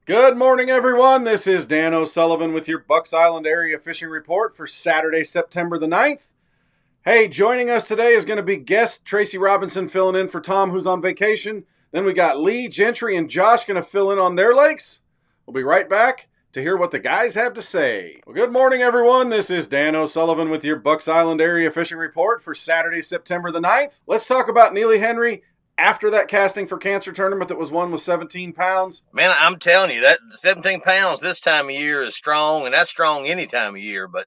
Good morning, everyone. This is Dan O'Sullivan with your Bucks Island Area Fishing Report for Saturday, September the 9th. Hey, joining us today is going to be guest Tracy Robinson filling in for Tom, who's on vacation. Then we got Lee, Gentry, and Josh going to fill in on their lakes. We'll be right back to hear what the guys have to say. Well, good morning, everyone. This is Dan O'Sullivan with your Bucks Island Area Fishing Report for Saturday, September the 9th. Let's talk about Neely Henry after that casting for cancer tournament that was won with 17 pounds. Man, I'm telling you, that 17 pounds this time of year is strong, and that's strong any time of year. But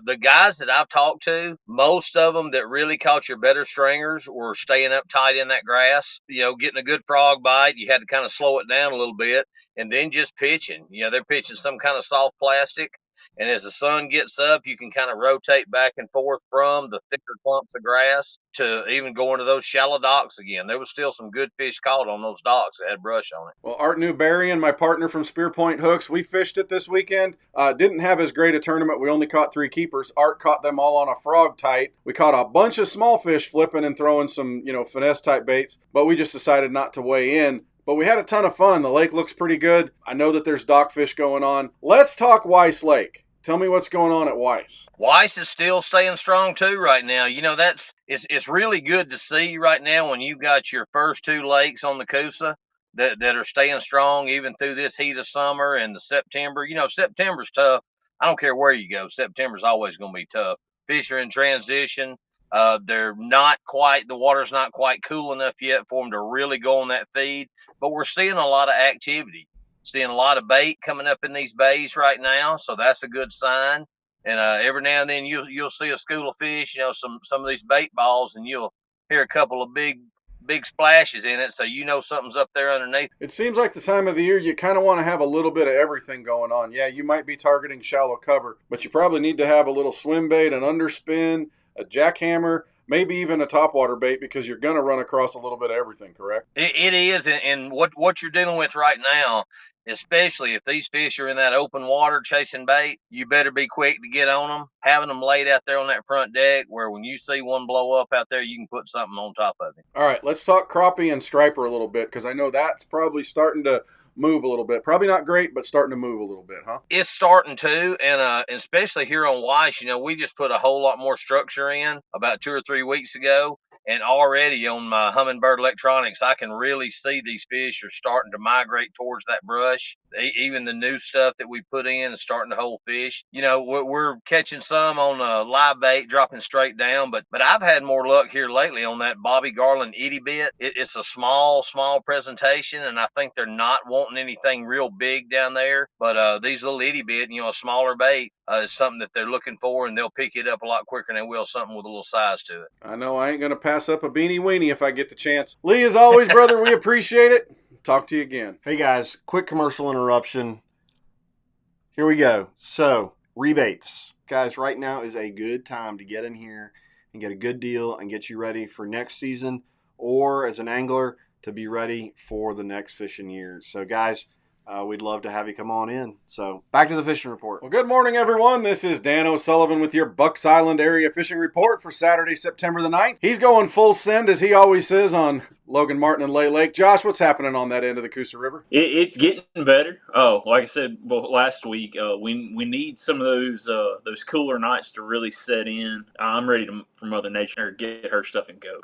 the guys that I've talked to, most of them that really caught your better stringers were staying up tight in that grass, getting a good frog bite. You had to kind of slow it down a little bit, and then just pitching. They're pitching some kind of soft plastic. And as the sun gets up, you can kind of rotate back and forth from the thicker clumps of grass to even go into those shallow docks again. There was still some good fish caught on those docks that had brush on it. Well, Art Newberry, my partner from Spear Point Hooks, we fished it this weekend. Didn't have as great a tournament. We only caught 3 keepers. Art caught them all on a frog tight. We caught a bunch of small fish flipping and throwing some, finesse type baits, but we just decided not to weigh in. But we had a ton of fun. The lake looks pretty good. I know that there's dockfish going on. Let's talk Weiss Lake. Tell me what's going on at Weiss. Weiss is still staying strong too right now. It's really good to see right now when you've got your first 2 lakes on the Coosa that are staying strong even through this heat of summer and the September. September's tough. I don't care where you go. September's always going to be tough. Fish are in transition. The water's not quite cool enough yet for them to really go on that feed, but we're seeing a lot of activity. Seeing a lot of bait coming up in these bays right now, so that's a good sign. And every now and then you'll see a school of fish, some of these bait balls, and you'll hear a couple of big splashes in it, so something's up there underneath. It seems like the time of the year you kind of want to have a little bit of everything going on. Yeah, you might be targeting shallow cover, but you probably need to have a little swim bait, an underspin, a jackhammer, maybe even a topwater bait, because you're going to run across a little bit of everything, correct? It is, and what you're dealing with right now, especially if these fish are in that open water chasing bait, you better be quick to get on them. Having them laid out there on that front deck where when you see one blow up out there, you can put something on top of it. All right, let's talk crappie and striper a little bit, because I know that's probably starting to move a little bit. Probably not great, but starting to move a little bit, huh? It's starting to, and especially here on Weiss, we just put a whole lot more structure in about 2 or 3 weeks ago. And already on my Humminbird electronics, I can really see these fish are starting to migrate towards that brush. Even the new stuff that we put in is starting to hold fish. We're catching some on live bait, dropping straight down, but I've had more luck here lately on that Bobby Garland itty bit. It's a small presentation, and I think they're not wanting anything real big down there. But these little itty bit, a smaller bait, is something that they're looking for, and they'll pick it up a lot quicker than they will something with a little size to it. I know I ain't going to pass up a beanie weenie if I get the chance. Lee, as always, brother, we appreciate it. Talk to you again. Hey, guys, quick commercial interruption. Here we go. So, rebates. Guys, right now is a good time to get in here and get a good deal and get you ready for next season, or as an angler, to be ready for the next fishing year. So, guys, we'd love to have you come on in. So, back to the fishing report. Well, good morning, everyone. This is Dan O'Sullivan with your Bucks Island Area Fishing Report for Saturday, September the 9th. He's going full send, as he always says, on Logan Martin and Lay Lake. Josh, what's happening on that end of the Coosa River? It's getting better. Oh, like I said last week, we need some of those cooler nights to really set in. I'm ready for Mother Nature to get her stuff and go.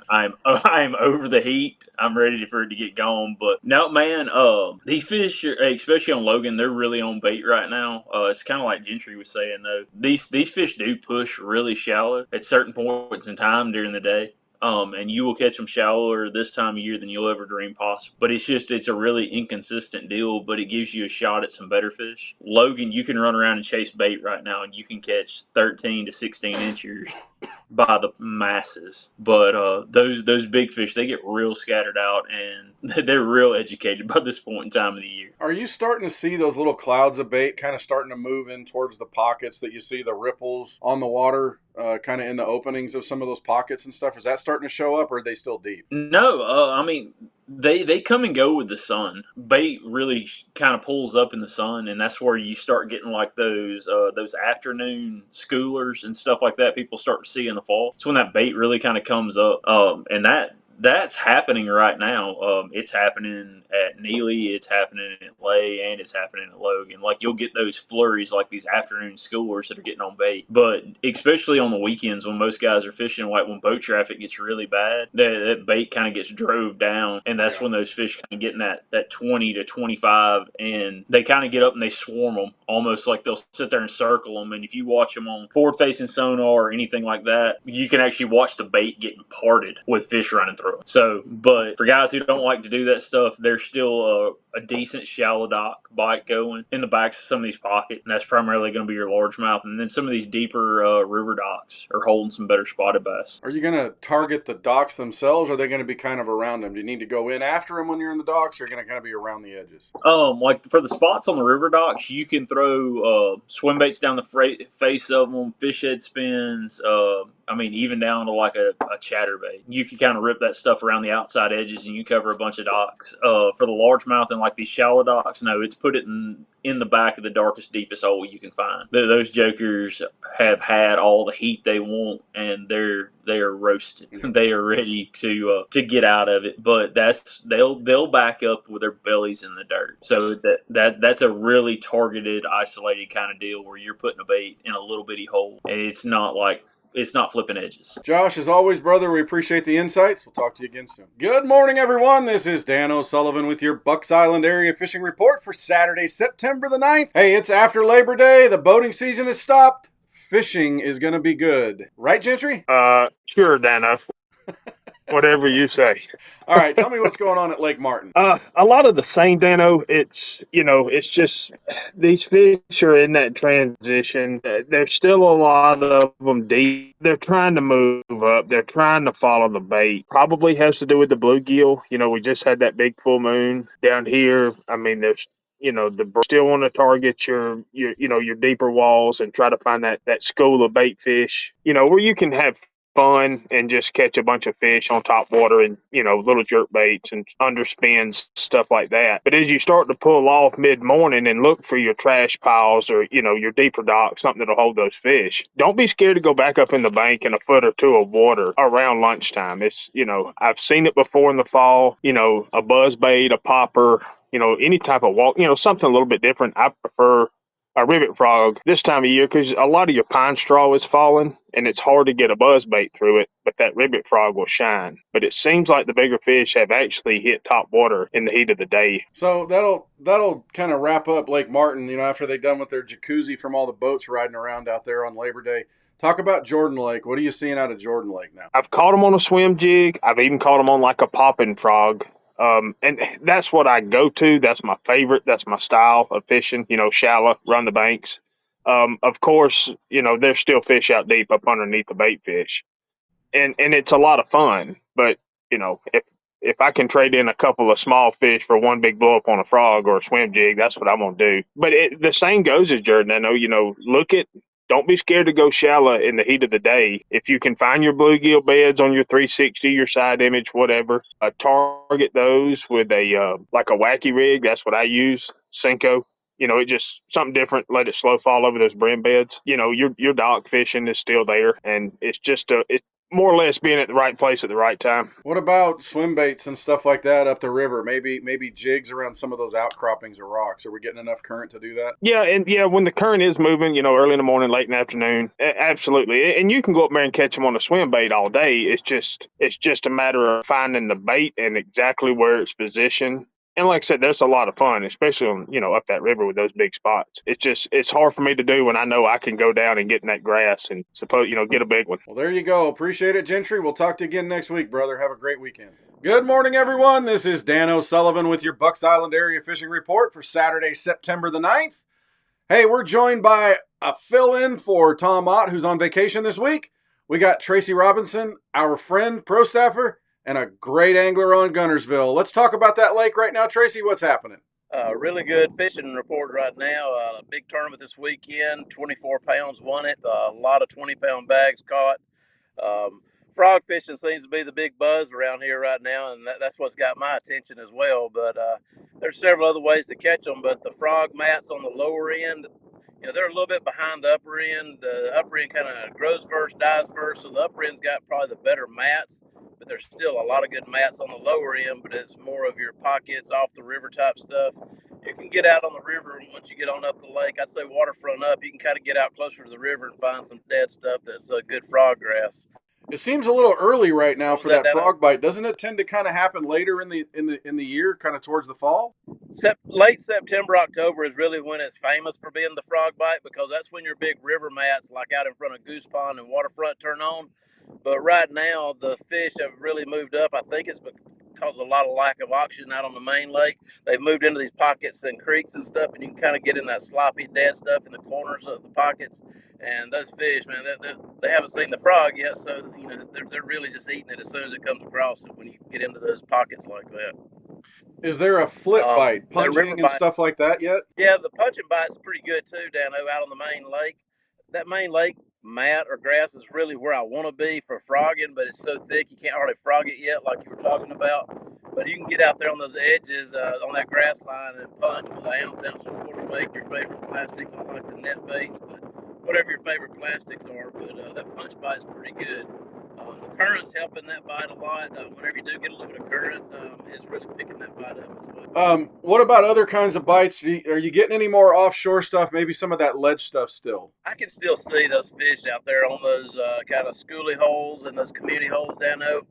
I'm over the heat. I'm ready for it to get gone. But no, man, these fish, especially on Logan, they're really on bait right now. It's kind of like Gentry was saying though. These fish do push really shallow at certain points in time during the day. And you will catch them shallower this time of year than you'll ever dream possible. But it's a really inconsistent deal, but it gives you a shot at some better fish. Logan, you can run around and chase bait right now, and you can catch 13 to 16 inchers by the masses. But those big fish, they get real scattered out, and they're real educated by this point in time of the year. Are you starting to see those little clouds of bait kind of starting to move in towards the pockets that you see the ripples on the water? Kind of in the openings of some of those pockets and stuff? Is that starting to show up, or are they still deep? No, I mean, they come and go with the sun. Bait really kind of pulls up in the sun, and that's where you start getting like those afternoon schoolers and stuff like that people start to see in the fall. It's when that bait really kind of comes up, and that's happening right now. It's happening at Neely, it's happening at Lay, and it's happening at Logan. Like you'll get those flurries, like these afternoon schoolers that are getting on bait. But especially on the weekends when most guys are fishing, like when boat traffic gets really bad, that bait kind of gets drove down, and that's when those fish kind of get in that 20 to 25, and they kind of get up and they swarm them, almost like they'll sit there and circle them. And if you watch them on forward-facing sonar or anything like that, you can actually watch the bait getting parted with fish running through it. So, but for guys who don't like to do that stuff, there's still a decent shallow dock bite going in the backs of some of these pockets, and that's primarily going to be your largemouth. And then some of these deeper river docks are holding some better spotted bass. Are you going to target the docks themselves, or are they going to be kind of around them? Do you need to go in after them when you're in the docks, or are you going to kind of be around the edges? Like for the spots on the river docks, you can throw swim baits down the face of them, fish head spins. Even down to like a chatterbait. You can kind of rip that stuff around the outside edges, and you cover a bunch of docks. For the largemouth and like these shallow docks, no, it's put it in the back of the darkest, deepest hole you can find. Those jokers have had all the heat they want, and they are roasted. They are ready to get out of it. But they'll back up with their bellies in the dirt. So that's a really targeted, isolated kind of deal where you're putting a bait in a little bitty hole, and it's not flipping edges. Josh, as always, brother, we appreciate the insights. We'll talk to you again soon. Good morning, everyone. This is Dan O'Sullivan with your Bucks Island Area Fishing Report for Saturday, September the 9th. Hey, it's after Labor Day. The boating season has stopped. Fishing is going to be good. Right, Gentry? Sure, Dano. Whatever you say. All right, tell me what's going on at Lake Martin. A lot of the same, Dano. It's just these fish are in that transition. There's still a lot of them deep. They're trying to move up. They're trying to follow the bait. Probably has to do with the bluegill. We just had that big full moon down here. There's the still want to target your deeper walls and try to find that school of bait fish, where you can have fun and just catch a bunch of fish on top water and little jerk baits and underspins, stuff like that. But as you start to pull off mid-morning and look for your trash piles or your deeper dock, something that'll hold those fish, don't be scared to go back up in the bank in a foot or two of water around lunchtime. It's I've seen it before in the fall, a buzz bait, a popper, any type of walk, something a little bit different. I prefer a rivet frog this time of year because a lot of your pine straw is falling and it's hard to get a buzz bait through it, but that rivet frog will shine. But it seems like the bigger fish have actually hit top water in the heat of the day. So that'll kind of wrap up Lake Martin, after they're done with their jacuzzi from all the boats riding around out there on Labor Day. Talk about Jordan Lake. What are you seeing out of Jordan Lake now? I've caught them on a swim jig. I've even caught them on like a popping frog. And that's what I go to. That's my favorite. That's my style of fishing, shallow, run the banks. Of course, there's still fish out deep up underneath the bait fish. And it's a lot of fun. But, if I can trade in a couple of small fish for one big blow up on a frog or a swim jig, that's what I'm going to do. But the same goes as Jordan. I know, don't be scared to go shallow in the heat of the day. If you can find your bluegill beds on your 360, your side image, whatever, target those with a wacky rig. That's what I use, Senko. It just something different. Let it slow fall over those brim beds. Your dock fishing is still there, and it's just it's more or less being at the right place at the right time. What about swim baits and stuff like that up the river? Maybe jigs around some of those outcroppings of rocks. Are we getting enough current to do that? Yeah, when the current is moving, early in the morning, late in the afternoon, absolutely. And you can go up there and catch them on a swim bait all day. It's just a matter of finding the bait and exactly where it's positioned. And like I said, that's a lot of fun, especially on, up that river with those big spots. It's hard for me to do when I know I can go down and get in that grass and get a big one. Well, there you go. Appreciate it, Gentry. We'll talk to you again next week, brother. Have a great weekend. Good morning, everyone. This is Dan O'Sullivan with your Bucks Island Area Fishing Report for Saturday, September the 9th. Hey, we're joined by a fill-in for Tom Ott, who's on vacation this week. We got Tracy Robinson, our friend, pro staffer, and a great angler on Guntersville. Let's talk about that lake right now. Tracy, what's happening? Really good fishing report right now. A big tournament this weekend, 24 pounds won it. A lot of 20-pound bags caught. Frog fishing seems to be the big buzz around here right now, and that's what's got my attention as well. But there's several other ways to catch them, but the frog mats on the lower end, they're a little bit behind the upper end. The upper end kind of grows first, dies first. So the upper end's got probably the better mats, but there's still a lot of good mats on the lower end, but it's more of your pockets off the river type stuff. You can get out on the river, and once you get on up the lake, I'd say waterfront up, you can kind of get out closer to the river and find some dead stuff that's good frog grass. It seems a little early right now for that frog Dano? bite. Doesn't it tend to kind of happen later in the year, kind of towards the fall? Late September, October is really when it's famous for being the frog bite, because that's when your big river mats, like out in front of Goose Pond and Waterfront, turn on. But right now, the fish have really moved up. I think it's because of a lot of lack of oxygen out on the main lake. They've moved into these pockets and creeks and stuff, and you can kind of get in that sloppy, dead stuff in the corners of the pockets. And those fish, man, they haven't seen the frog yet, so they're really just eating it as soon as it comes across it when you get into those pockets like that. Is there a flip bite, punching and stuff like that yet? Yeah, the punching bite's pretty good too, Dano, out on the main lake. That main lake mat or grass is really where I want to be for frogging, but it's so thick you can't hardly frog it yet, like you were talking about. But you can get out there on those edges on that grass line and punch with an ounce and quarter weight, your favorite plastics. I like the net baits, but whatever your favorite plastics are. But that punch bite's pretty good. The current's helping that bite a lot. Whenever you do get a little bit of current, it's really picking that bite up as well. What about other kinds of bites? Are you getting any more offshore stuff? Maybe some of that ledge stuff still? I can still see those fish out there on those kind of schoolie holes and those community holes down there.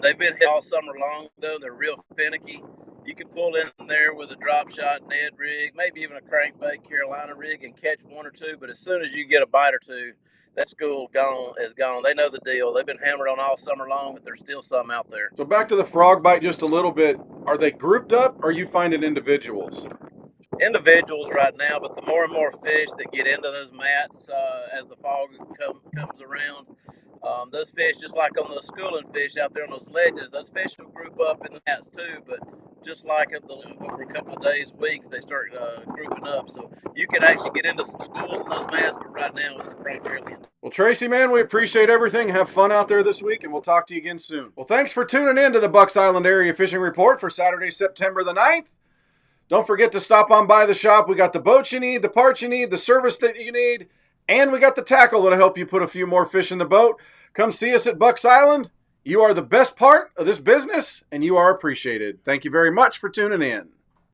They've been hit all summer long, though. They're real finicky. You can pull in there with a drop shot Ned rig, maybe even a crankbait Carolina rig, and catch one or two. But as soon as you get a bite or two, that school is gone. They know the deal. They've been hammered on all summer long, but there's still some out there. So back to the frog bite just a little bit. Are they grouped up, or are you finding individuals? Individuals right now, but the more and more fish that get into those mats as the fall comes around, those fish, just like on those schooling fish out there on those ledges, those fish will group up in the mats too, but just like over a couple of days, weeks, they start grouping up. So you can actually get into some schools in those mats, but right now it's primarily. Well, Tracy, man, we appreciate everything. Have fun out there this week, and we'll talk to you again soon. Well, thanks for tuning in to the Bucks Island Area Fishing Report for Saturday, September the 9th. Don't forget to stop on by the shop. We got the boat you need, the parts you need, the service that you need, and we got the tackle that'll help you put a few more fish in the boat. Come see us at Bucks Island. You are the best part of this business, and you are appreciated. Thank you very much for tuning in.